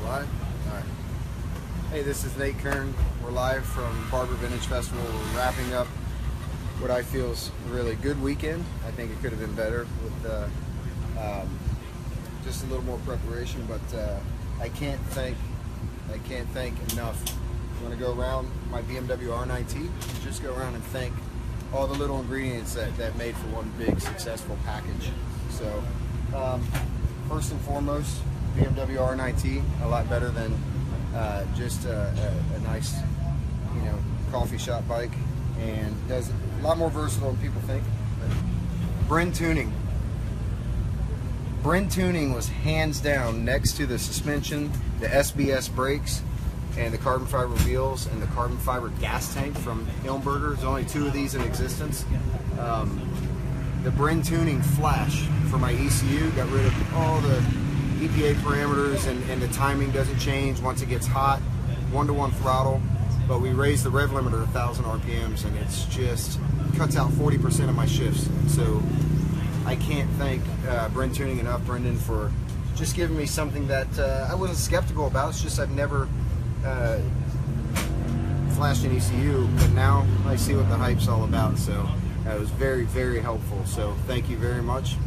Live? Alright. Hey, this is Nate Kern. We're live from Barber Vintage Festival. We're wrapping up what I feel is a really good weekend. I think it could have been better with just a little more preparation, but I can't thank enough. I'm going to go around my BMW R9T, just go around and thank all the little ingredients that made for one big successful package. So first and foremost, BMW R9T, a lot better than just a nice, coffee shop bike, and does a lot more versatile than people think. Brentuning. Brentuning was hands down next to the suspension, the SBS brakes, and the carbon fiber wheels and the carbon fiber gas tank from Hillenberger. There's only two of these in existence. The Brentuning Flash for my ECU got rid of all the EPA parameters, and the timing doesn't change once it gets hot, 1-to-1 throttle, but we raised the rev limiter 1,000 RPMs, and it's just cuts out 40% of my shifts. So I can't thank Brentuning enough, Brendan, for just giving me something that I wasn't skeptical about. It's just I've never flashed an ECU, but now I see what the hype's all about. So it was very, very helpful. So thank you very much.